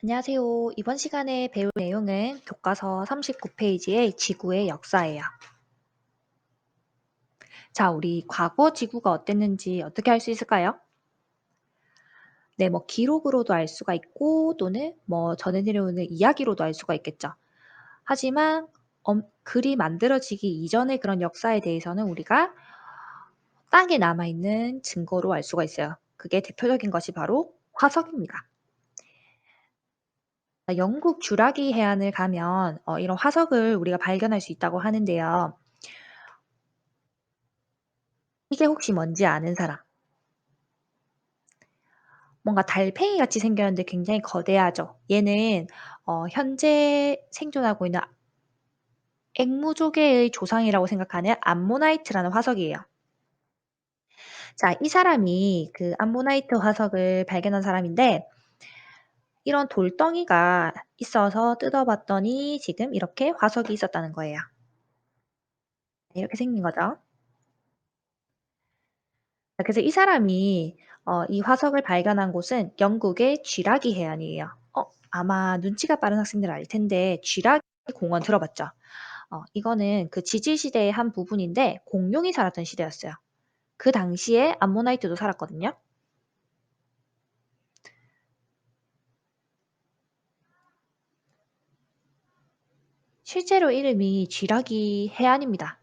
안녕하세요. 이번 시간에 배울 내용은 교과서 39페이지의 지구의 역사예요. 자, 우리 과거 지구가 어땠는지 어떻게 알 수 있을까요? 네, 뭐 기록으로도 알 수가 있고 또는 뭐 전해 내려오는 이야기로도 알 수가 있겠죠. 하지만 글이 만들어지기 이전의 그런 역사에 대해서는 우리가 땅에 남아있는 증거로 알 수가 있어요. 그게 대표적인 것이 바로 화석입니다. 영국 주라기 해안을 가면 이런 화석을 우리가 발견할 수 있다고 하는데요. 이게 혹시 뭔지 아는 사람? 뭔가 달팽이 같이 생겼는데 굉장히 거대하죠. 얘는 현재 생존하고 있는 앵무조개의 조상이라고 생각하는 암모나이트라는 화석이에요. 자, 이 사람이 그 암모나이트 화석을 발견한 사람인데 이런 돌덩이가 있어서 뜯어봤더니 지금 이렇게 화석이 있었다는 거예요. 네, 이렇게 생긴 거죠. 자, 그래서 이 사람이 이 화석을 발견한 곳은 영국의 쥐라기 해안이에요. 아마 눈치가 빠른 학생들은 알 텐데 쥐라기 공원 들어봤죠? 이거는 그 지질 시대의 한 부분인데 공룡이 살았던 시대였어요. 그 당시에 암모나이트도 살았거든요. 실제로 이름이 쥐라기 해안입니다.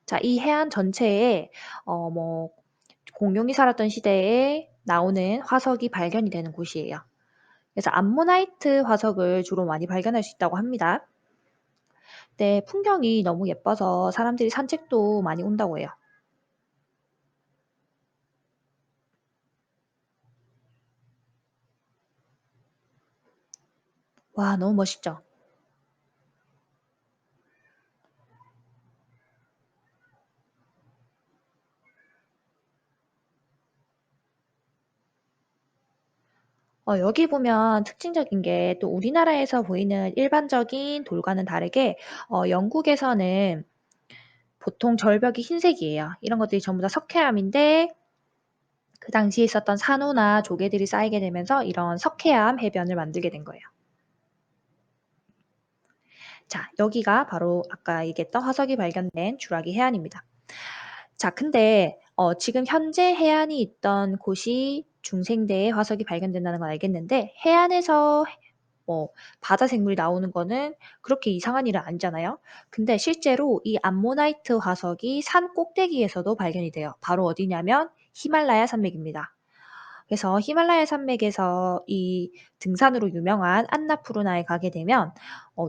자, 이 해안 전체에 뭐 공룡이 살았던 시대에 나오는 화석이 발견이 되는 곳이에요. 그래서 암모나이트 화석을 주로 많이 발견할 수 있다고 합니다. 네, 풍경이 너무 예뻐서 사람들이 산책도 많이 온다고 해요. 와, 너무 멋있죠? 여기 보면 특징적인 게 또 우리나라에서 보이는 일반적인 돌과는 다르게 영국에서는 보통 절벽이 흰색이에요. 이런 것들이 전부 다 석회암인데 그 당시에 있었던 산호나 조개들이 쌓이게 되면서 이런 석회암 해변을 만들게 된 거예요. 자, 여기가 바로 아까 얘기했던 화석이 발견된 주라기 해안입니다. 자, 근데 지금 현재 해안이 있던 곳이 중생대의 화석이 발견된다는 건 알겠는데 해안에서 뭐 바다 생물이 나오는 거는 그렇게 이상한 일은 아니잖아요. 근데 실제로 이 암모나이트 화석이 산 꼭대기에서도 발견이 돼요. 바로 어디냐면 히말라야 산맥입니다. 그래서 히말라야 산맥에서 이 등산으로 유명한 안나푸르나에 가게 되면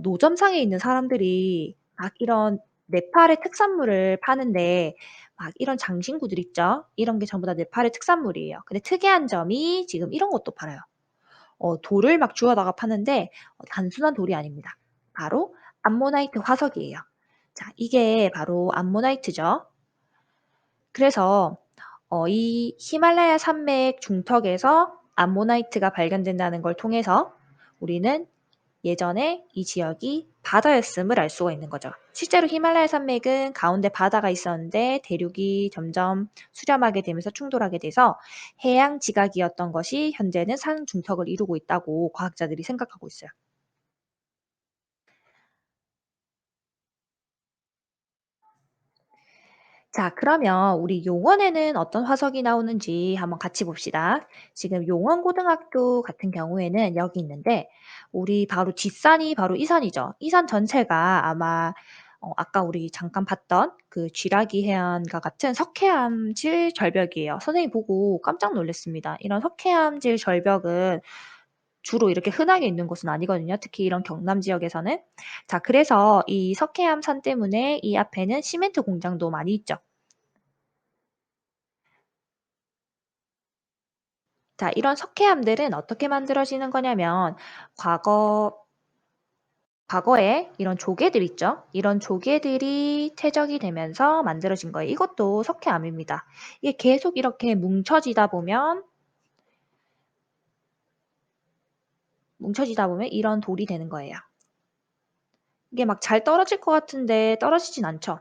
노점상에 있는 사람들이 막 이런 네팔의 특산물을 파는데 막 이런 장신구들 있죠. 이런 게 전부 다 네팔의 특산물이에요. 근데 특이한 점이 지금 이런 것도 팔아요. 돌을 막 주워다가 파는데 단순한 돌이 아닙니다. 바로 암모나이트 화석이에요. 자, 이게 바로 암모나이트죠. 그래서 이 히말라야 산맥 중턱에서 암모나이트가 발견된다는 걸 통해서 우리는 예전에 이 지역이 바다였음을 알 수가 있는 거죠. 실제로 히말라야 산맥은 가운데 바다가 있었는데 대륙이 점점 수렴하게 되면서 충돌하게 돼서 해양 지각이었던 것이 현재는 산 중턱을 이루고 있다고 과학자들이 생각하고 있어요. 자, 그러면 우리 용원에는 어떤 화석이 나오는지 한번 같이 봅시다. 지금 용원고등학교 같은 경우에는 여기 있는데 우리 바로 뒷산이 바로 이 산이죠. 이 산 전체가 아마 아까 우리 잠깐 봤던 그 쥐라기 해안과 같은 석회암질 절벽이에요. 선생님 보고 깜짝 놀랐습니다. 이런 석회암질 절벽은 주로 이렇게 흔하게 있는 곳은 아니거든요. 특히 이런 경남 지역에서는. 자, 그래서 이 석회암 산 때문에 이 앞에는 시멘트 공장도 많이 있죠. 자, 이런 석회암들은 어떻게 만들어지는 거냐면 과거 과거에 이런 조개들 있죠? 이런 조개들이 퇴적이 되면서 만들어진 거예요. 이것도 석회암입니다. 이게 계속 이렇게 뭉쳐지다 보면 이런 돌이 되는 거예요. 이게 막 잘 떨어질 것 같은데 떨어지진 않죠.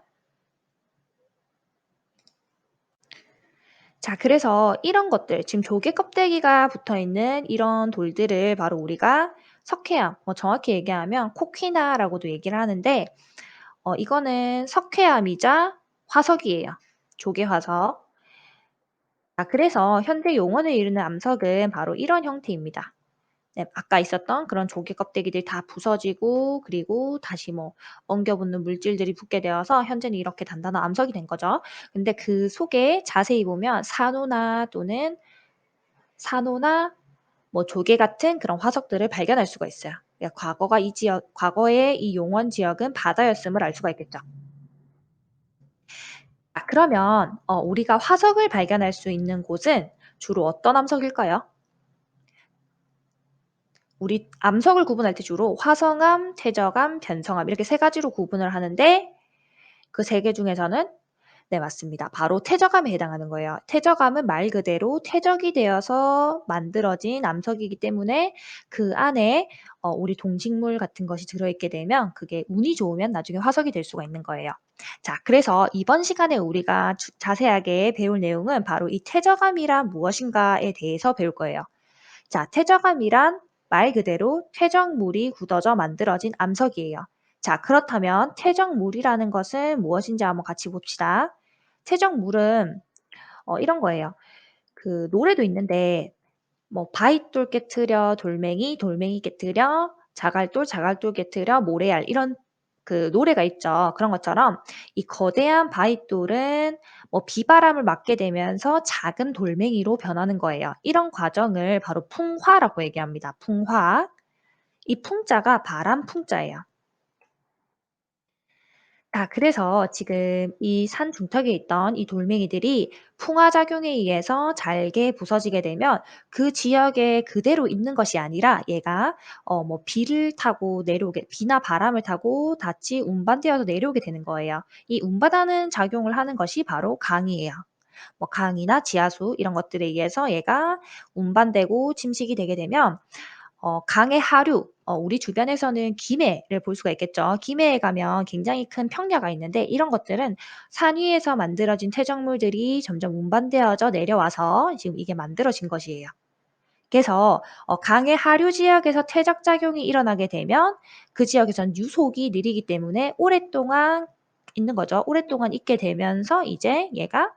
자, 그래서 이런 것들 지금 조개 껍데기가 붙어 있는 이런 돌들을 바로 우리가 석회암, 뭐 정확히 얘기하면 코퀴나라고도 얘기를 하는데 이거는 석회암이자 화석이에요. 조개 화석. 자, 그래서 현대 용어를 이루는 암석은 바로 이런 형태입니다. 네, 아까 있었던 그런 조개 껍데기들이 다 부서지고 그리고 다시 뭐 엉겨 붙는 물질들이 붙게 되어서 현재는 이렇게 단단한 암석이 된 거죠. 근데 그 속에 자세히 보면 산호나 뭐 조개 같은 그런 화석들을 발견할 수가 있어요. 그러니까 과거의 이 용원 지역은 바다였음을 알 수가 있겠죠. 아, 그러면 우리가 화석을 발견할 수 있는 곳은 주로 어떤 암석일까요? 우리 암석을 구분할 때 주로 화성암, 퇴적암, 변성암 이렇게 세 가지로 구분을 하는데 그 세 개 중에서는 네, 맞습니다. 바로 퇴적암에 해당하는 거예요. 퇴적암은 말 그대로 퇴적이 되어서 만들어진 암석이기 때문에 그 안에 우리 동식물 같은 것이 들어있게 되면 그게 운이 좋으면 나중에 화석이 될 수가 있는 거예요. 자, 그래서 이번 시간에 우리가 자세하게 배울 내용은 바로 이 퇴적암이란 무엇인가에 대해서 배울 거예요. 자, 퇴적암이란 말 그대로 퇴적물이 굳어져 만들어진 암석이에요. 자, 그렇다면 퇴적물이라는 것은 무엇인지 한번 같이 봅시다. 퇴적물은 이런 거예요. 그 노래도 있는데 뭐 바윗돌 깨트려 돌멩이, 돌멩이 깨트려 자갈돌, 자갈돌 깨트려 모래알 이런 그 노래가 있죠. 그런 것처럼 이 거대한 바윗돌은 뭐 비바람을 맞게 되면서 작은 돌멩이로 변하는 거예요. 이런 과정을 바로 풍화라고 얘기합니다. 풍화. 이 풍자가 바람 풍자예요. 자, 그래서 지금 이 산 중턱에 있던 이 돌멩이들이 풍화작용에 의해서 잘게 부서지게 되면 그 지역에 그대로 있는 것이 아니라 얘가 뭐 비를 타고 내려오게 비나 바람을 타고 다시 운반되어서 내려오게 되는 거예요. 이 운반하는 작용을 하는 것이 바로 강이에요. 뭐 강이나 지하수 이런 것들에 의해서 얘가 운반되고 침식이 되게 되면 강의 하류, 우리 주변에서는 김해를 볼 수가 있겠죠. 김해에 가면 굉장히 큰 평야가 있는데 이런 것들은 산 위에서 만들어진 퇴적물들이 점점 운반되어져 내려와서 지금 이게 만들어진 것이에요. 그래서 강의 하류 지역에서 퇴적 작용이 일어나게 되면 그 지역에선 유속이 느리기 때문에 오랫동안 있는 거죠. 오랫동안 있게 되면서 이제 얘가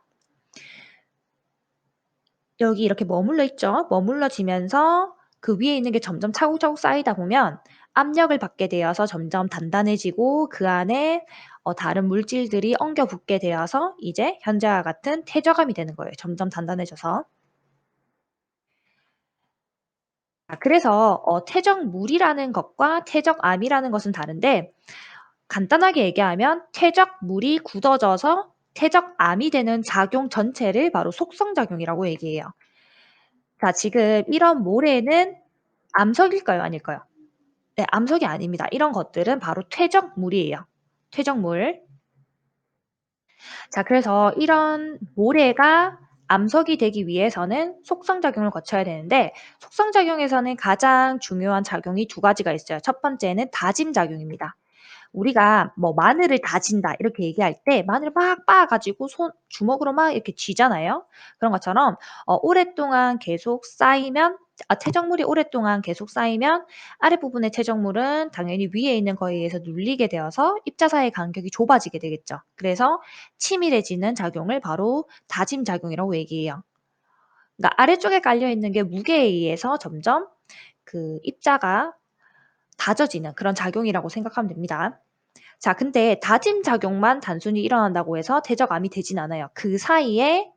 여기 이렇게 머물러 있죠. 머물러지면서 그 위에 있는 게 점점 차곡차곡 쌓이다 보면 압력을 받게 되어서 점점 단단해지고 그 안에 다른 물질들이 엉겨 붙게 되어서 이제 현재와 같은 퇴적암이 되는 거예요. 점점 단단해져서. 아, 그래서 퇴적물이라는 것과 퇴적암이라는 것은 다른데 간단하게 얘기하면 퇴적물이 굳어져서 퇴적암이 되는 작용 전체를 바로 속성작용이라고 얘기해요. 자, 지금 이런 모래는 암석일까요? 아닐까요? 네, 암석이 아닙니다. 이런 것들은 바로 퇴적물이에요. 퇴적물. 자, 그래서 이런 모래가 암석이 되기 위해서는 속성작용을 거쳐야 되는데 속성작용에서는 가장 중요한 작용이 두 가지가 있어요. 첫 번째는 다짐작용입니다. 우리가 뭐 마늘을 다진다 이렇게 얘기할 때 마늘을 막 빻아 가지고 손 주먹으로 막 이렇게 쥐잖아요. 그런 것처럼 오랫동안 계속 쌓이면 퇴적물이 오랫동안 계속 쌓이면 아랫부분의 퇴적물은 당연히 위에 있는 거에 의해서 눌리게 되어서 입자 사이의 간격이 좁아지게 되겠죠. 그래서 치밀해지는 작용을 바로 다짐 작용이라고 얘기해요. 그러니까 아래쪽에 깔려 있는 게 무게에 의해서 점점 그 입자가 다져지는 그런 작용이라고 생각하면 됩니다. 자, 근데 다짐 작용만 단순히 일어난다고 해서 퇴적암이 되진 않아요. 그 사이에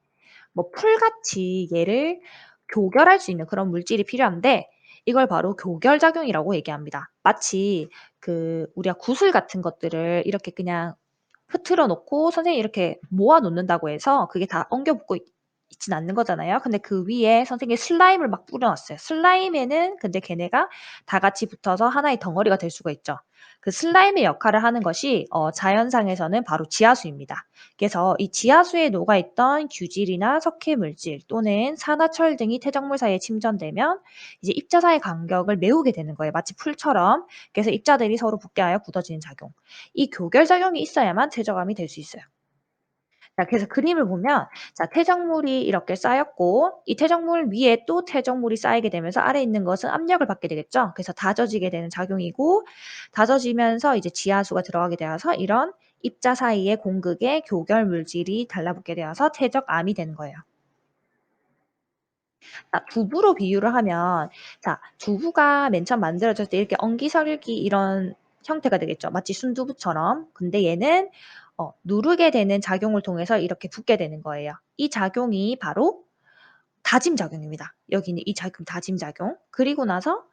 뭐 풀같이 얘를 교결할 수 있는 그런 물질이 필요한데 이걸 바로 교결작용이라고 얘기합니다. 마치 그 우리가 구슬 같은 것들을 이렇게 그냥 흐트러 놓고 선생님이 이렇게 모아 놓는다고 해서 그게 다 엉겨 붙고 있진 않는 거잖아요. 근데 그 위에 선생님이 슬라임을 막 뿌려 놨어요. 슬라임에는 근데 걔네가 다 같이 붙어서 하나의 덩어리가 될 수가 있죠. 그 슬라임의 역할을 하는 것이 자연상에서는 바로 지하수입니다. 그래서 이 지하수에 녹아 있던 규질이나 석회 물질 또는 산화철 등이 퇴적물 사이에 침전되면 이제 입자 사이 간격을 메우게 되는 거예요, 마치 풀처럼. 그래서 입자들이 서로 붙게 하여 굳어지는 작용. 이 교결 작용이 있어야만 퇴적암이 될 수 있어요. 자, 그래서 그림을 보면 자, 퇴적물이 이렇게 쌓였고 이 퇴적물 위에 또 퇴적물이 쌓이게 되면서 아래에 있는 것은 압력을 받게 되겠죠. 그래서 다져지게 되는 작용이고, 다져지면서 이제 지하수가 들어가게 되어서 이런 입자 사이의 공극에 교결 물질이 달라붙게 되어서 퇴적암이 되는 거예요. 자, 두부로 비유를 하면 자, 두부가 맨 처음 만들어졌을 때 이렇게 엉기설기 이런 형태가 되겠죠. 마치 순두부처럼. 근데 얘는 누르게 되는 작용을 통해서 이렇게 붙게 되는 거예요. 이 작용이 바로 다짐 작용입니다. 여기 있는 이 작용 다짐 작용. 그리고 나서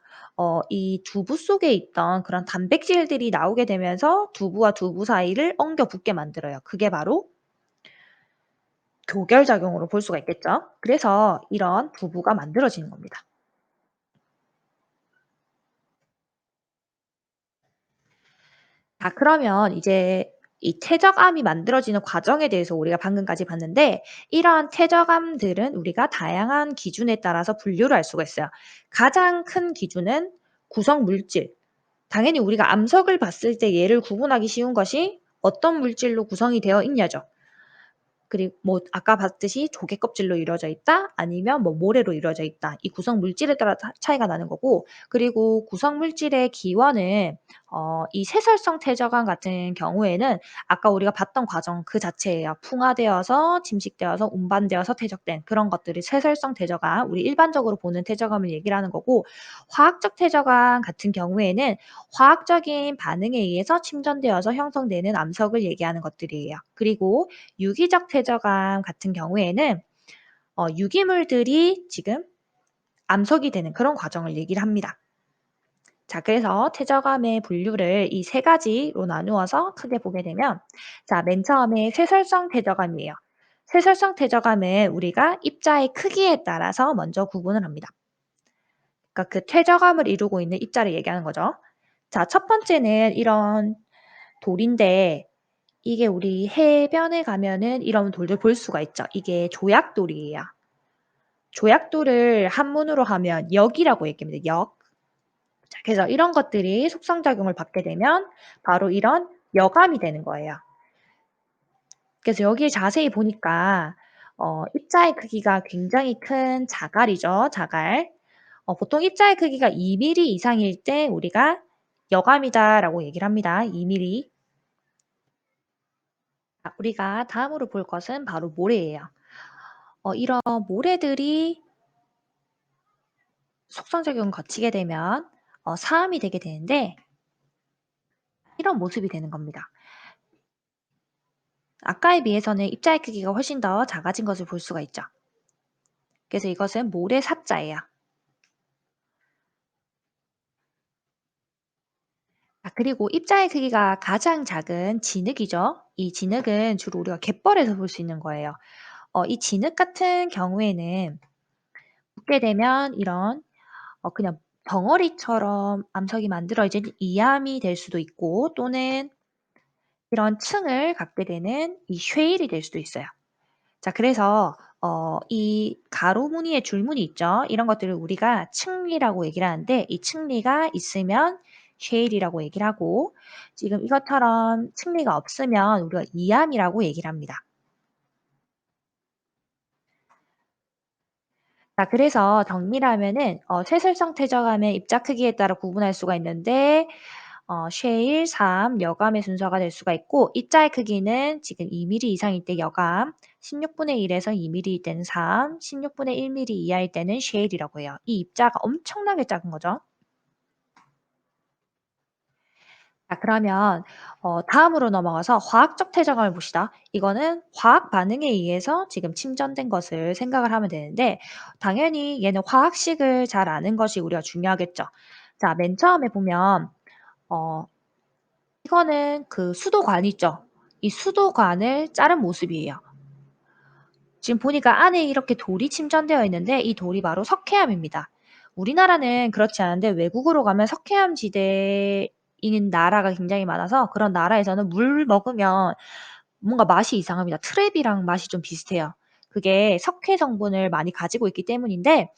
이 두부 속에 있던 그런 단백질들이 나오게 되면서 두부와 두부 사이를 엉겨 붙게 만들어요. 그게 바로 교결 작용으로 볼 수가 있겠죠. 그래서 이런 두부가 만들어지는 겁니다. 자, 그러면 이제 이 퇴적암이 만들어지는 과정에 대해서 우리가 방금까지 봤는데, 이러한 퇴적암들은 우리가 다양한 기준에 따라서 분류를 할 수가 있어요. 가장 큰 기준은 구성 물질. 당연히 우리가 암석을 봤을 때 얘를 구분하기 쉬운 것이 어떤 물질로 구성이 되어 있냐죠. 그리고 뭐 아까 봤듯이 조개 껍질로 이루어져 있다 아니면 뭐 모래로 이루어져 있다. 이 구성 물질에 따라 차이가 나는 거고, 그리고 구성 물질의 기원은 이 세설성 퇴적암 같은 경우에는 아까 우리가 봤던 과정 그 자체예요. 풍화되어서 침식되어서 운반되어서 퇴적된 그런 것들이 세설성 퇴적암, 우리 일반적으로 보는 퇴적암을 얘기를 하는 거고, 화학적 퇴적암 같은 경우에는 화학적인 반응에 의해서 침전되어서 형성되는 암석을 얘기하는 것들이에요. 그리고 유기적 퇴적암 같은 경우에는 유기물들이 지금 암석이 되는 그런 과정을 얘기를 합니다. 자, 그래서 퇴적암의 분류를 이 세 가지로 나누어서 크게 보게 되면, 자, 맨 처음에 쇠설성 퇴적암이에요. 쇠설성 퇴적암은 우리가 입자의 크기에 따라서 먼저 구분을 합니다. 그러니까 그 퇴적암을 이루고 있는 입자를 얘기하는 거죠. 자, 첫 번째는 이런 돌인데, 이게 우리 해변에 가면은 이런 돌들 볼 수가 있죠. 이게 조약돌이에요. 조약돌을 한문으로 하면 역이라고 얘기합니다. 역. 자, 그래서 이런 것들이 속성작용을 받게 되면 바로 이런 여감이 되는 거예요. 그래서 여기에 자세히 보니까 입자의 크기가 굉장히 큰 자갈이죠. 자갈. 보통 입자의 크기가 2mm 이상일 때 우리가 여감이다라고 얘기를 합니다. 2mm. 자, 우리가 다음으로 볼 것은 바로 모래예요. 이런 모래들이 속성작용을 거치게 되면 사암이 되게 되는데, 이런 모습이 되는 겁니다. 아까에 비해서는 입자의 크기가 훨씬 더 작아진 것을 볼 수가 있죠. 그래서 이것은 모래사자예요. 그리고 입자의 크기가 가장 작은 진흙이죠. 이 진흙은 주로 우리가 갯벌에서 볼 수 있는 거예요. 이 진흙 같은 경우에는 묻게 되면 이런 그냥 덩어리처럼 암석이 만들어진 이암이 될 수도 있고, 또는 이런 층을 갖게 되는 이 쉐일이 될 수도 있어요. 자, 그래서 이 가로 무늬의 줄무늬 있죠. 이런 것들을 우리가 층리라고 얘기를 하는데, 이 층리가 있으면 쉐일이라고 얘기를 하고, 지금 이것처럼 층리가 없으면 우리가 이암이라고 얘기를 합니다. 자, 그래서 정리를 하면은 쇠설성 퇴적암의 입자 크기에 따라 구분할 수가 있는데, 쉐일, 사암, 여감의 순서가 될 수가 있고, 입자의 크기는 지금 2mm 이상일 때 여감, 16분의 1에서 2mm일 때는 사암, 16분의 1mm 이하일 때는 쉐일이라고 해요. 이 입자가 엄청나게 작은 거죠. 자, 그러면 다음으로 넘어가서 화학적 퇴적암을 봅시다. 이거는 화학 반응에 의해서 지금 침전된 것을 생각을 하면 되는데, 당연히 얘는 화학식을 잘 아는 것이 우리가 중요하겠죠. 자, 맨 처음에 보면 어 이거는 그 수도관 있죠. 이 수도관을 자른 모습이에요. 지금 보니까 안에 이렇게 돌이 침전되어 있는데 이 돌이 바로 석회암입니다. 우리나라는 그렇지 않은데 외국으로 가면 석회암 지대인 나라가 굉장히 많아서 그런 나라에서는 물 먹으면 뭔가 맛이 이상합니다. 트랩이랑 맛이 좀 비슷해요. 그게 석회 성분을 많이 가지고 있기 때문인데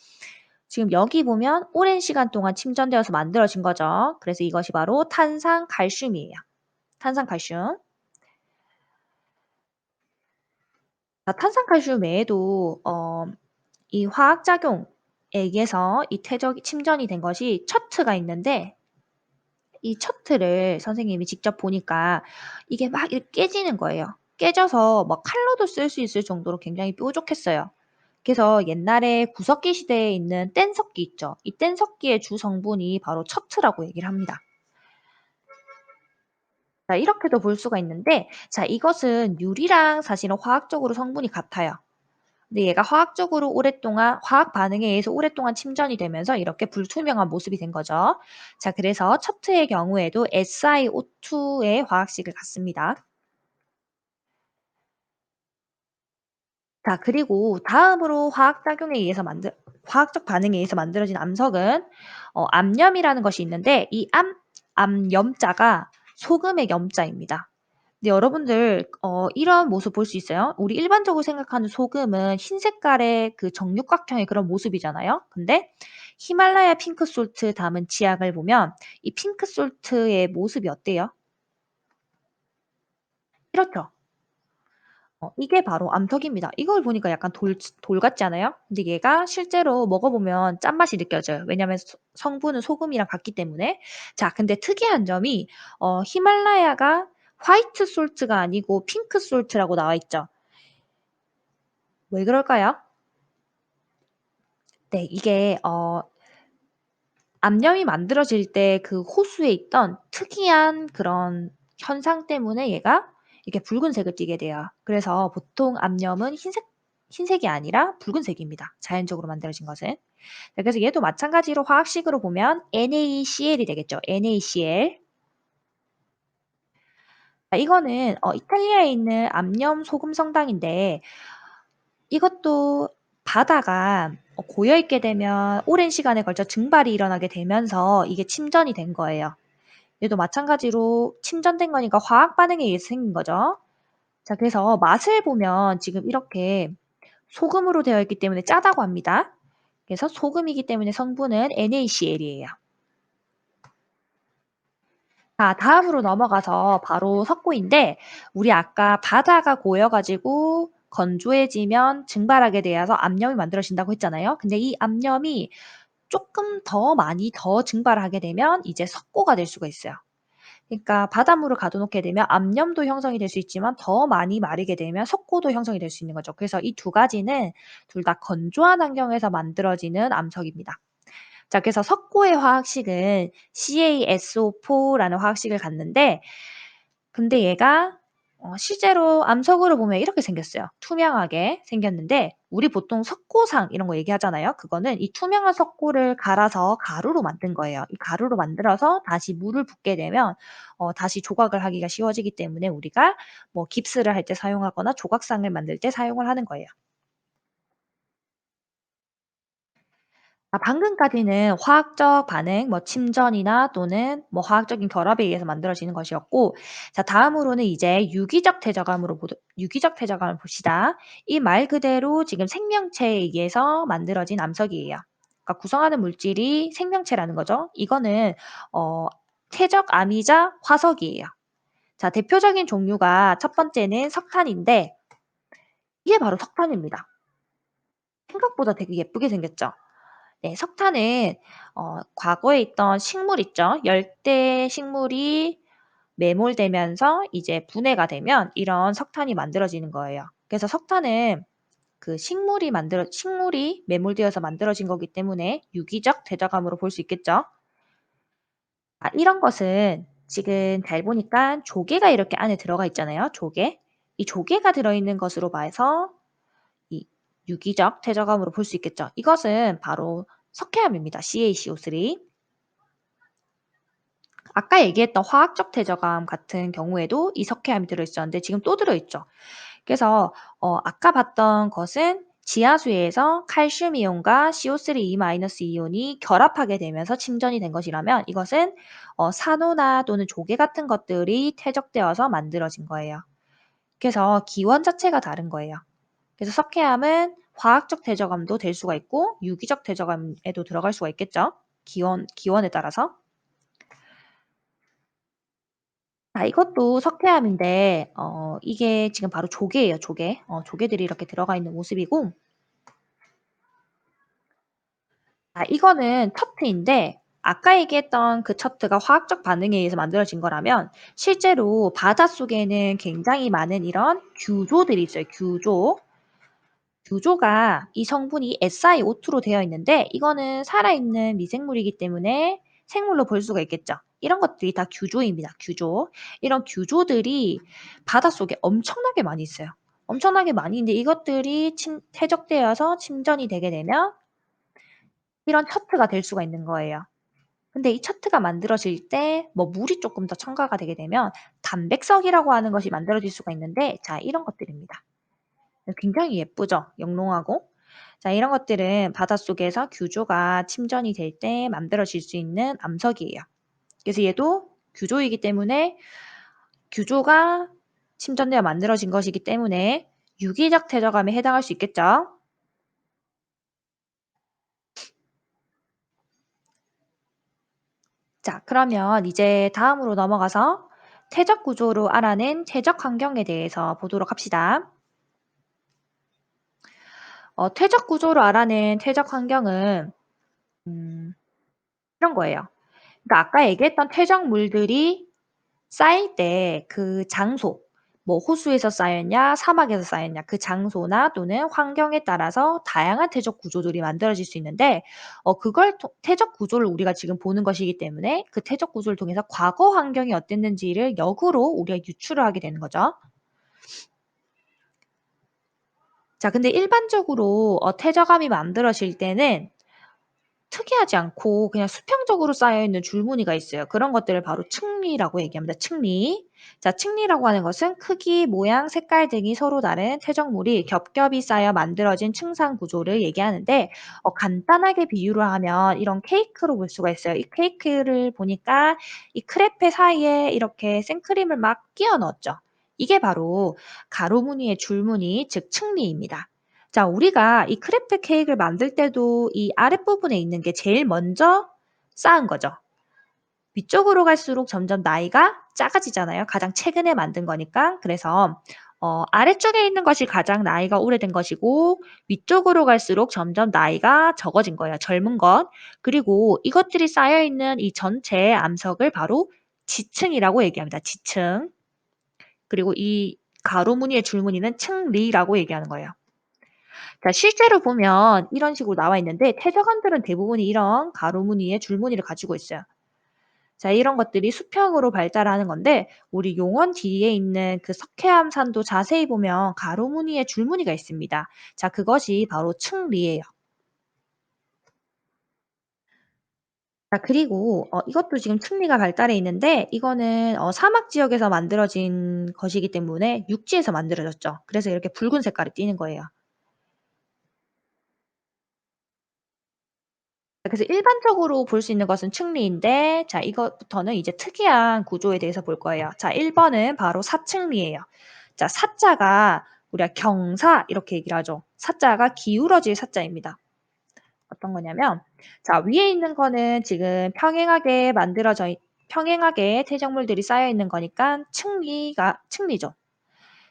지금 여기 보면 오랜 시간 동안 침전되어서 만들어진 거죠. 그래서 이것이 바로 탄산칼슘이에요. 탄산칼슘. 탄산칼슘 외에도 이 화학작용에 의해서 이 퇴적이 침전이 된 것이 척트가 있는데 이 척트를 선생님이 직접 보니까 이게 막 이렇게 깨지는 거예요. 깨져서 막 칼로도 쓸 수 있을 정도로 굉장히 뾰족했어요. 그래서 옛날에 구석기 시대에 있는 뗀석기 있죠. 이 뗀석기의 주 성분이 바로 척트라고 얘기를 합니다. 자, 이렇게도 볼 수가 있는데 자, 이것은 유리랑 사실은 화학적으로 성분이 같아요. 근데 얘가 화학적으로 오랫동안 화학 반응에 의해서 오랫동안 침전이 되면서 이렇게 불투명한 모습이 된 거죠. 자, 그래서 척트의 경우에도 SiO2의 화학식을 갖습니다. 자, 그리고 다음으로 화학적 반응에 의해서 만들어진 암석은 암염이라는 것이 있는데 이 암염자가 소금의 염자입니다. 근데 여러분들 이런 모습 볼 수 있어요. 우리 일반적으로 생각하는 소금은 흰 색깔의 그 정육각형의 그런 모습이잖아요. 근데 히말라야 핑크 솔트 담은 치약을 보면 이 핑크 솔트의 모습이 어때요? 이렇죠. 이게 바로 암석입니다. 이걸 보니까 약간 돌 같지 않아요? 근데 얘가 실제로 먹어보면 짠맛이 느껴져요. 왜냐하면 성분은 소금이랑 같기 때문에. 자, 근데 특이한 점이 히말라야가 화이트 솔트가 아니고 핑크 솔트라고 나와 있죠. 왜 그럴까요? 네, 이게 암염이 만들어질 때 그 호수에 있던 특이한 그런 현상 때문에 얘가 이렇게 붉은색을 띠게 돼요. 그래서 보통 암염은 흰색이 아니라 붉은색입니다. 자연적으로 만들어진 것은. 네, 그래서 얘도 마찬가지로 화학식으로 보면 NaCl이 되겠죠. NaCl. 자, 이거는 이탈리아에 있는 암염 소금 성당인데 이것도 바다가 고여 있게 되면 오랜 시간에 걸쳐 증발이 일어나게 되면서 이게 침전이 된 거예요. 얘도 마찬가지로 침전된 거니까 화학 반응에 의해서 생긴 거죠. 자, 그래서 맛을 보면 지금 이렇게 소금으로 되어 있기 때문에 짜다고 합니다. 그래서 소금이기 때문에 성분은 NaCl이에요. 자, 다음으로 넘어가서 바로 석고인데 우리 아까 바다가 고여 가지고 건조해지면 증발하게 되어서 암염이 만들어진다고 했잖아요. 근데 이 암염이 쪼끔 더 많이 더 증발하게 되면 이제 석고가 될 수가 있어요. 그러니까 바닷물을 가둬 놓게 되면 암염도 형성이 될 수 있지만 더 많이 마르게 되면 석고도 형성이 될 수 있는 거죠. 그래서 이 두 가지는 둘 다 건조한 환경에서 만들어지는 암석입니다. 자, 그래서 석고의 화학식은 CaSO4라는 화학식을 갖는데 근데 얘가 실제로 암석으로 보면 이렇게 생겼어요. 투명하게 생겼는데 우리 보통 석고상 이런 거 얘기하잖아요. 그거는 이 투명한 석고를 갈아서 가루로 만든 거예요. 이 가루로 만들어서 다시 물을 붓게 되면 다시 조각을 하기가 쉬워지기 때문에 우리가 뭐 깁스를 할 때 사용하거나 조각상을 만들 때 사용을 하는 거예요. 방금까지는 화학적 반응, 뭐 침전이나 또는 뭐 화학적인 결합에 의해서 만들어지는 것이었고, 자, 다음으로는 이제 유기적 퇴적암을 봅시다. 이 말 그대로 지금 생명체에 의해서 만들어진 암석이에요. 그러니까 구성하는 물질이 생명체라는 거죠. 이거는 어, 퇴적암이자 화석이에요. 자, 대표적인 종류가 첫 번째는 석탄인데 이게 바로 석탄입니다. 생각보다 되게 예쁘게 생겼죠. 네, 석탄은 과거에 있던 식물 있죠. 열대 식물이 매몰되면서 이제 분해가 되면 이런 석탄이 만들어지는 거예요. 그래서 석탄은 그 식물이 매몰되어서 만들어진 거기 때문에 유기적 대자감으로 볼 수 있겠죠. 이런 것은 지금 잘 보니까 조개가 이렇게 안에 들어가 있잖아요. 조개. 이 조개가 들어있는 것으로 봐서 이 유기적 퇴적암으로 볼 수 있겠죠. 이것은 바로 석회암입니다. CaCO3. 아까 얘기했던 화학적 퇴적암 같은 경우에도 이 석회암이 들어있었는데 지금 또 들어있죠. 그래서 아까 봤던 것은 지하수에서 칼슘 이온과 CO3 이온이 결합하게 되면서 침전이 된 것이라면 이것은 산호나 또는 조개 같은 것들이 퇴적되어서 만들어진 거예요. 그래서 기원 자체가 다른 거예요. 그래서 석회암은 화학적 퇴적암도 될 수가 있고 유기적 퇴적암에도 들어갈 수가 있겠죠. 기원에 따라서. 자, 이것도 석회암인데 이게 지금 바로 조개예요, 조개. 조개들이 이렇게 들어가 있는 모습이고, 이거는 척트인데 아까 얘기했던 그 척트가 화학적 반응에 의해서 만들어진 거라면 실제로 바닷속에는 굉장히 많은 이런 규조들이 있어요. 규조. 규조가 이 성분이 SiO2로 되어 있는데 이거는 살아있는 미생물이기 때문에 생물로 볼 수가 있겠죠. 이런 것들이 다 규조입니다. 규조. 이런 규조들이 바닷속에 엄청나게 많이 있어요. 엄청나게 많이 있는데 이것들이 퇴적되어서 침전이 되게 되면 이런 척트가 될 수가 있는 거예요. 근데 이 척트가 만들어질 때 뭐 물이 조금 더 첨가가 되게 되면 단백석이라고 하는 것이 만들어질 수가 있는데 자 이런 것들입니다. 굉장히 예쁘죠? 영롱하고. 자 이런 것들은 바닷속에서 규조가 침전이 될 때 만들어질 수 있는 암석이에요. 그래서 얘도 규조이기 때문에 규조가 침전되어 만들어진 것이기 때문에 유기적 퇴적암에 해당할 수 있겠죠? 자 그러면 이제 다음으로 넘어가서 퇴적 구조로 알아낸 퇴적 환경에 대해서 보도록 합시다. 퇴적 구조로 알아낸 퇴적 환경은 음 이런 거예요. 그러니까 아까 얘기했던 퇴적물들이 쌓일 때 그 장소, 뭐 호수에서 쌓였냐 사막에서 쌓였냐 그 장소나 또는 환경에 따라서 다양한 퇴적 구조들이 만들어질 수 있는데 그걸 퇴적 구조를 우리가 지금 보는 것이기 때문에 그 퇴적 구조를 통해서 과거 환경이 어땠는지를 역으로 우리가 유추를 하게 되는 거죠. 자 근데 일반적으로 퇴적암이 만들어질 때는 특이하지 않고 그냥 수평적으로 쌓여 있는 줄무늬가 있어요. 그런 것들을 바로 층리라고 얘기합니다. 층리. 자, 층리라고 하는 것은 크기, 모양, 색깔 등이 서로 다른 퇴적물이 겹겹이 쌓여 만들어진 층상 구조를 얘기하는데 간단하게 비유를 하면 이런 케이크로 볼 수가 있어요. 이 케이크를 보니까 이 크레페 사이에 이렇게 생크림을 막 끼워 넣었죠. 이게 바로 가로무늬의 줄무늬, 즉 층리입니다. 자, 우리가 이 크레페 케이크를 만들 때도 이 아랫부분에 있는 게 제일 먼저 쌓은 거죠. 위쪽으로 갈수록 점점 나이가 작아지잖아요. 가장 최근에 만든 거니까. 그래서 아래쪽에 있는 것이 가장 나이가 오래된 것이고 위쪽으로 갈수록 점점 나이가 적어진 거예요. 젊은 것. 그리고 이것들이 쌓여 있는 이 전체 암석을 바로 지층이라고 얘기합니다. 지층. 그리고 이 가로 무늬의 줄무늬는 층리라고 얘기하는 거예요. 자 실제로 보면 이런 식으로 나와 있는데 퇴적암들은 대부분이 이런 가로무늬의 줄무늬를 가지고 있어요. 자 이런 것들이 수평으로 발달하는 건데 우리 용원 뒤에 있는 그 석회암산도 자세히 보면 가로무늬의 줄무늬가 있습니다. 자 그것이 바로 층리예요. 자 그리고 이것도 지금 층리가 발달해 있는데 이거는 사막 지역에서 만들어진 것이기 때문에 육지에서 만들어졌죠. 그래서 이렇게 붉은 색깔이 띠는 거예요. 그래서 일반적으로 볼 수 있는 것은 층리인데 자 이것부터는 이제 특이한 구조에 대해서 볼 거예요. 자 1 번은 바로 사층리예요. 자 사자가 우리가 경사 이렇게 얘기를 하죠. 사자가 기울어질 사자입니다. 어떤 거냐면 자 위에 있는 거는 지금 평행하게 퇴적물들이 쌓여 있는 거니까 층리죠.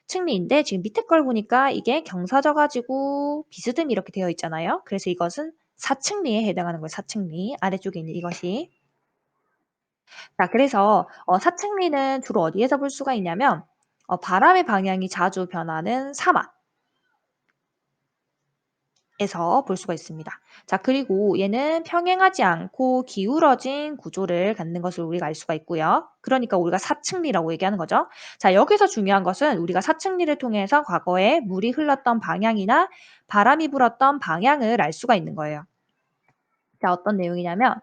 층리인데 지금 밑에 걸 보니까 이게 경사져 가지고 비스듬히 이렇게 되어 있잖아요. 그래서 이것은 사층리에 해당하는 거예요, 사층리. 아래쪽에 있는 이것이. 자 그래서 사층리는 주로 어디에서 볼 수가 있냐면 바람의 방향이 자주 변하는 사막에서 볼 수가 있습니다. 자 그리고 얘는 평행하지 않고 기울어진 구조를 갖는 것을 우리가 알 수가 있고요. 그러니까 우리가 사층리라고 얘기하는 거죠. 자 여기서 중요한 것은 우리가 사층리를 통해서 과거에 물이 흘렀던 방향이나 바람이 불었던 방향을 알 수가 있는 거예요. 자 어떤 내용이냐면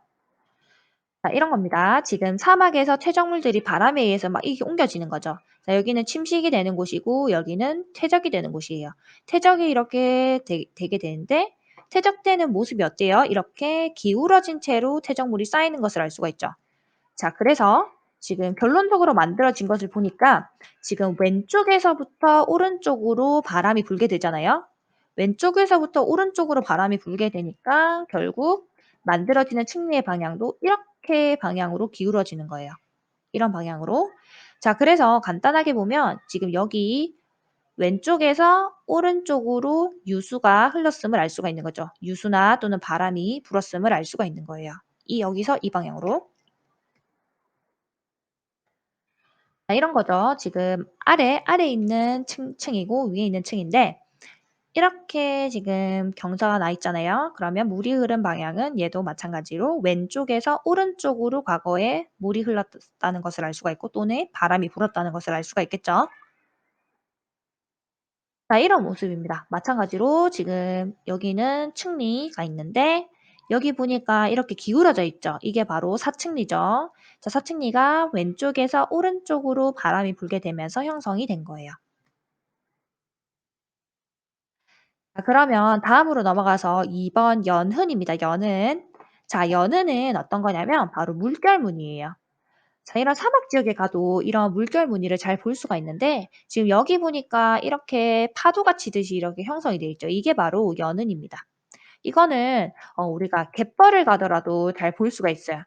자, 이런 겁니다. 지금 사막에서 퇴적물들이 바람에 의해서 막 이게 옮겨지는 거죠. 자, 여기는 침식이 되는 곳이고 여기는 퇴적이 되는 곳이에요. 퇴적이 이렇게 되게 되는데 퇴적되는 모습이 어때요? 이렇게 기울어진 채로 퇴적물이 쌓이는 것을 알 수가 있죠. 자, 그래서 지금 결론적으로 만들어진 것을 보니까 지금 왼쪽에서부터 오른쪽으로 바람이 불게 되잖아요. 왼쪽에서부터 오른쪽으로 바람이 불게 되니까 결국 만들어지는 층리의 방향도 이렇게 방향으로 기울어지는 거예요. 이런 방향으로. 자, 그래서 간단하게 보면 지금 여기 왼쪽에서 오른쪽으로 유수가 흘렀음을 알 수가 있는 거죠. 유수나 또는 바람이 불었음을 알 수가 있는 거예요. 여기서 이 방향으로. 자, 이런 거죠. 지금 아래 있는 층이고 위에 있는 층인데 이렇게 지금 경사가 나 있잖아요. 그러면 물이 흐른 방향은 얘도 마찬가지로 왼쪽에서 오른쪽으로 과거에 물이 흘렀다는 것을 알 수가 있고 또는 바람이 불었다는 것을 알 수가 있겠죠. 자, 이런 모습입니다. 마찬가지로 지금 여기는 층리가 있는데 여기 보니까 이렇게 기울어져 있죠. 이게 바로 사층리죠. 자, 사층리가 왼쪽에서 오른쪽으로 바람이 불게 되면서 형성이 된 거예요. 자, 그러면 다음으로 넘어가서 2번 연흔입니다. 연흔. 자, 연흔은 어떤 거냐면 바로 물결무늬예요. 자, 이런 사막 지역에 가도 이런 물결 무늬를 잘 볼 수가 있는데 지금 여기 보니까 이렇게 파도가 치듯이 이렇게 형성이 되어 있죠. 이게 바로 연은입니다. 이거는 우리가 갯벌을 가더라도 잘 볼 수가 있어요.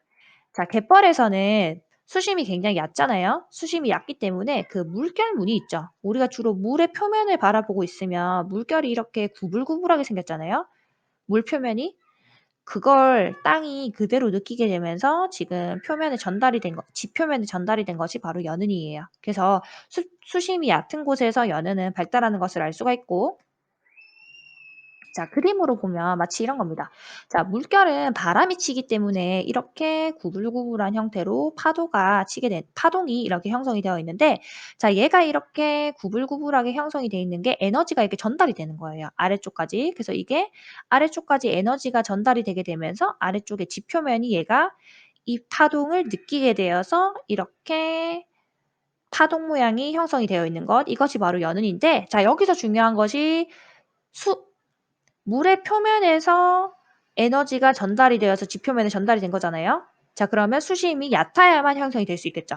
자, 갯벌에서는 수심이 굉장히 얕잖아요. 수심이 얕기 때문에 그 물결 무늬 있죠. 우리가 주로 물의 표면을 바라보고 있으면 물결이 이렇게 구불구불하게 생겼잖아요. 물 표면이. 그걸 땅이 그대로 느끼게 되면서 지금 표면에 전달이 된 것 지표면에 전달이 된 것이 바로 연은이에요. 그래서 수심이 얕은 곳에서 연은은 발달하는 것을 알 수가 있고 자, 그림으로 보면 마치 이런 겁니다. 자, 물결은 바람이 치기 때문에 이렇게 구불구불한 형태로 파동이 이렇게 형성이 되어 있는데 자, 얘가 이렇게 구불구불하게 형성이 되어 있는 게 에너지가 이렇게 전달이 되는 거예요, 아래쪽까지. 그래서 이게 아래쪽까지 에너지가 전달이 되게 되면서 아래쪽의 지표면이 얘가 이 파동을 느끼게 되어서 이렇게 파동 모양이 형성이 되어 있는 것, 이것이 바로 연은인데 자, 여기서 중요한 것이 수 물의 표면에서 에너지가 전달이 되어서 지표면에 전달이 된 거잖아요. 자, 그러면 수심이 얕아야만 형성이 될 수 있겠죠.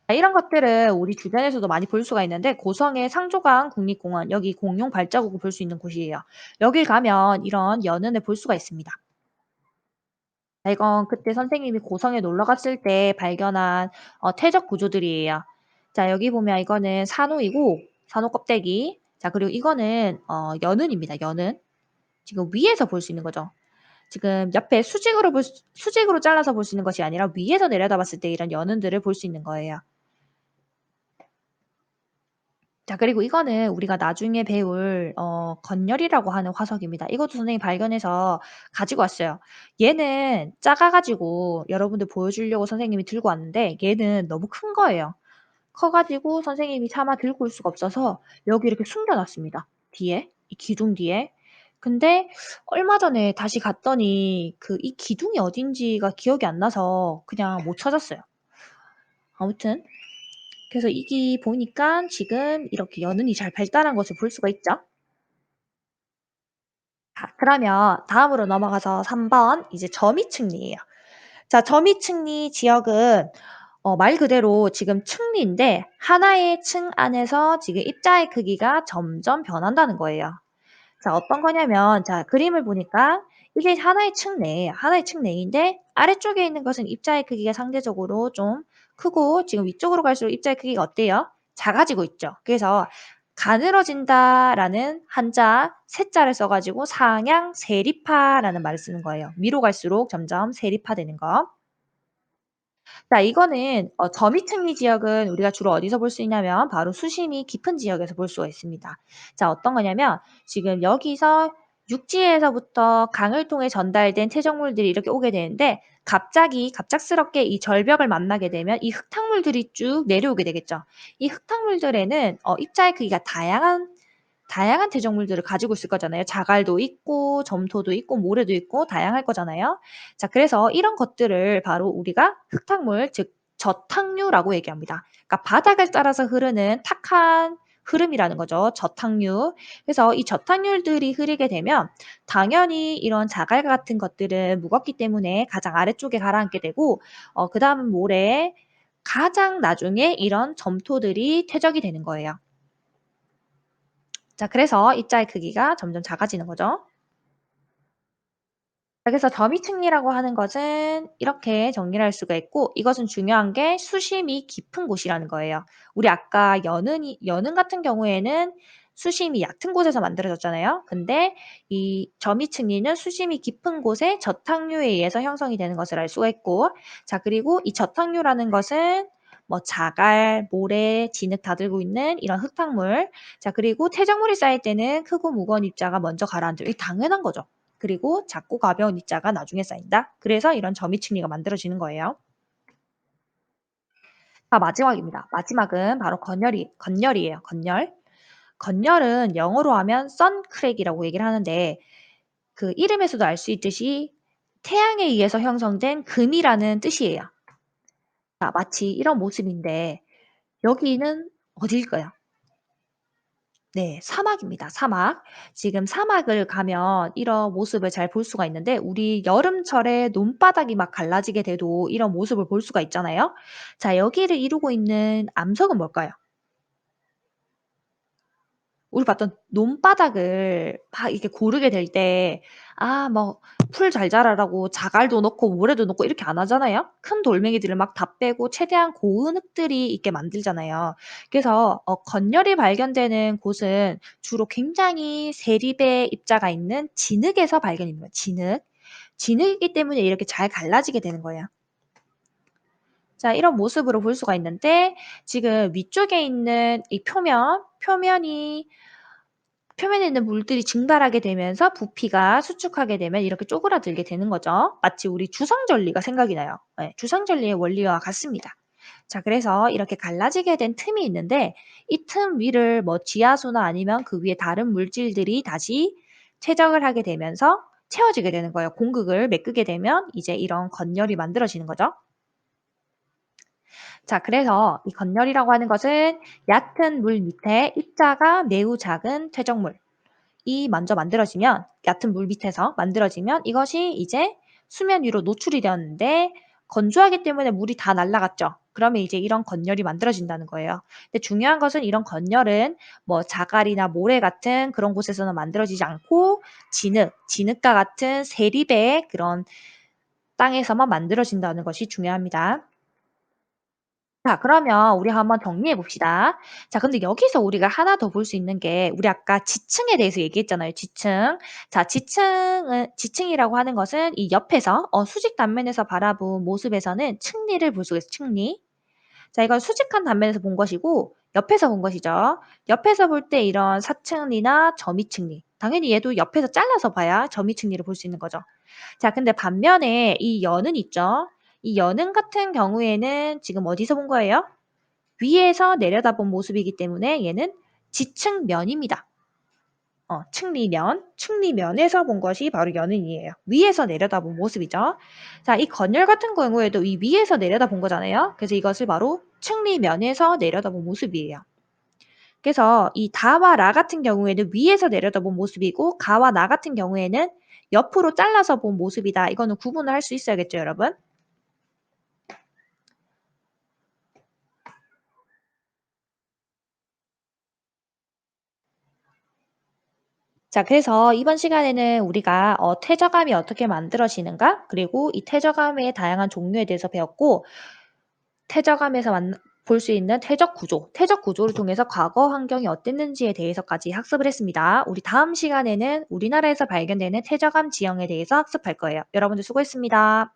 자, 이런 것들은 우리 주변에서도 많이 볼 수가 있는데 고성의 상조강 국립공원 여기 공룡 발자국을 볼 수 있는 곳이에요. 여길 가면 이런 연은을 볼 수가 있습니다. 자, 이건 그때 선생님이 고성에 놀러 갔을 때 발견한 퇴적 구조들이에요. 자, 여기 보면 이거는 산호이고 산호 껍데기. 자, 그리고 이거는 연은입니다. 연은. 지금 위에서 볼 수 있는 거죠. 지금 옆에 수직으로 잘라서 볼 수 있는 것이 아니라 위에서 내려다봤을 때 이런 연은들을 볼 수 있는 거예요. 자, 그리고 이거는 우리가 나중에 배울 건열이라고 하는 화석입니다. 이것도 선생님이 발견해서 가지고 왔어요. 얘는 작아 가지고 여러분들 보여주려고 선생님이 들고 왔는데 얘는 너무 큰 거예요. 커 가지고 선생님이 차마 들고 올 수가 없어서 여기 이렇게 숨겨 놨습니다, 뒤에. 이 기둥 뒤에. 근데 얼마 전에 다시 갔더니 이 기둥이 어딘지가 기억이 안 나서 그냥 못 찾았어요. 아무튼 그래서 이게 보니까 지금 이렇게 연은이 잘 발달한 것을 볼 수가 있죠. 자, 그러면 다음으로 넘어가서 3번 이제 점이층리예요. 자, 점이층리 지역은 말 그대로 지금 층리인데 하나의 층 안에서 지금 입자의 크기가 점점 변한다는 거예요. 자, 어떤 거냐면 자, 그림을 보니까 이게 하나의 층 내예요. 하나의 층 내인데 아래쪽에 있는 것은 입자의 크기가 상대적으로 좀 크고 지금 위쪽으로 갈수록 입자의 크기가 어때요? 작아지고 있죠. 그래서 가늘어진다라는 한자 세자를 써 가지고 상향 세리파라는 말을 쓰는 거예요. 위로 갈수록 점점 세리파되는 거. 자, 이거는 저미층리 지역은 우리가 주로 어디서 볼 수 있냐면 바로 수심이 깊은 지역에서 볼 수가 있습니다. 자, 어떤 거냐면 지금 여기서 육지에서부터 강을 통해 전달된 퇴적물들이 이렇게 오게 되는데 갑작스럽게 이 절벽을 만나게 되면 이 흙탕물들이 쭉 내려오게 되겠죠. 이 흙탕물들에는 입자의 크기가 다양한 퇴적물들을 가지고 있을 거잖아요. 자갈도 있고 점토도 있고 모래도 있고 다양할 거잖아요. 자 그래서 이런 것들을 바로 우리가 흙탕물 즉 저탕류라고 얘기합니다. 그러니까 바닥을 따라서 흐르는 탁한 흐름이라는 거죠. 저탕류. 그래서 이 저탕류들이 흐르게 되면 당연히 이런 자갈 같은 것들은 무겁기 때문에 가장 아래쪽에 가라앉게 되고 그다음은 모래 가장 나중에 이런 점토들이 퇴적이 되는 거예요. 자 그래서 입자의 크기가 점점 작아지는 거죠. 자 그래서 더미층리라고 하는 것은 이렇게 정리를 할 수가 있고 이것은 중요한 게 수심이 깊은 곳이라는 거예요. 우리 아까 연은 같은 경우에는 수심이 얕은 곳에서 만들어졌잖아요. 근데 이 저미층리는 수심이 깊은 곳에 저탕류에 의해서 형성이 되는 것을 알 수가 있고 자 그리고 이 저탕류라는 것은 뭐 자갈, 모래, 진흙 다 들고 있는 이런 흙탕물 자 그리고 퇴적물이 쌓일 때는 크고 무거운 입자가 먼저 가라앉죠. 이게 당연한 거죠. 그리고 작고 가벼운 입자가 나중에 쌓인다. 그래서 이런 점이층리가 만들어지는 거예요. 자, 마지막입니다. 마지막은 바로 건열이에요. 건열. 건열은 영어로 하면 선크랙이라고 얘기를 하는데 그 이름에서도 알 수 있듯이 태양에 의해서 형성된 금이라는 뜻이에요. 자, 마치 이런 모습인데 여기는 어딜까요? 네. 사막입니다. 사막. 지금 사막을 가면 이런 모습을 잘 볼 수가 있는데 우리 여름철에 논바닥이 막 갈라지게 돼도 이런 모습을 볼 수가 있잖아요. 자 여기를 이루고 있는 암석은 뭘까요? 우리 봤던 논바닥을 막 이렇게 고르게 될 때 아 뭐 풀 잘 자라라고 자갈도 넣고 모래도 넣고 이렇게 안 하잖아요. 큰 돌멩이들을 막 다 빼고 최대한 고운 흙들이 있게 만들잖아요. 그래서 건열이 발견되는 곳은 주로 굉장히 세립의 입자가 있는 진흙에서 발견이 됩니다. 진흙. 진흙이기 때문에 이렇게 잘 갈라지게 되는 거예요. 자 이런 모습으로 볼 수가 있는데 지금 위쪽에 있는 이 표면이 표면에 있는 물들이 증발하게 되면서 부피가 수축하게 되면 이렇게 쪼그라들게 되는 거죠. 마치 우리 주성절리가 생각이 나요. 예, 주성절리의 원리와 같습니다. 자 그래서 이렇게 갈라지게 된 틈이 있는데 이 틈 위를 뭐 지하수나 아니면 그 위에 다른 물질들이 다시 퇴적을 하게 되면서 채워지게 되는 거예요. 공극을 메꾸게 되면 이제 이런 건열이 만들어지는 거죠. 자 그래서 이 건열이라고 하는 것은 얕은 물 밑에 입자가 매우 작은 퇴적물 이 먼저 만들어지면 얕은 물 밑에서 만들어지면 이것이 이제 수면 위로 노출이 되었는데 건조하기 때문에 물이 다 날아갔죠. 그러면 이제 이런 건열이 만들어진다는 거예요. 근데 중요한 것은 이런 건열은 뭐 자갈이나 모래 같은 그런 곳에서는 만들어지지 않고 진흙과 같은 세립의 그런 땅에서만 만들어진다는 것이 중요합니다. 자 그러면 우리 한번 정리해 봅시다. 자 근데 여기서 우리가 하나 더 볼 수 있는 게 우리 아까 지층에 대해서 얘기했잖아요, 지층. 자 지층이라고 하는 것은 이 옆에서 수직 단면에서 바라본 모습에서는 층리를 볼 수가 있어요, 층리. 자 이건 수직한 단면에서 본 것이고 옆에서 본 것이죠. 옆에서 볼 때 이런 사층리나 점이층리. 당연히 얘도 옆에서 잘라서 봐야 점이층리를 볼 수 있는 거죠. 자 근데 반면에 이 연은 있죠. 이 연은 같은 경우에는 지금 어디서 본 거예요? 위에서 내려다본 모습이기 때문에 얘는 지층면입니다. 측리면에서 본 것이 바로 연은이에요. 위에서 내려다본 모습이죠. 자, 이 건열 같은 경우에도 이 위에서 내려다본 거잖아요. 그래서 이것을 바로 측리면에서 내려다본 모습이에요. 그래서 이 다와 라 같은 경우에는 위에서 내려다본 모습이고 가와 나 같은 경우에는 옆으로 잘라서 본 모습이다. 이거는 구분을 할 수 있어야겠죠, 여러분? 자, 그래서 이번 시간에는 우리가 퇴적암이 어떻게 만들어지는가, 그리고 이 퇴적암의 다양한 종류에 대해서 배웠고, 퇴적암에서 볼 수 있는 퇴적 구조를 통해서 과거 환경이 어땠는지에 대해서까지 학습을 했습니다. 우리 다음 시간에는 우리나라에서 발견되는 퇴적암 지형에 대해서 학습할 거예요. 여러분들 수고했습니다.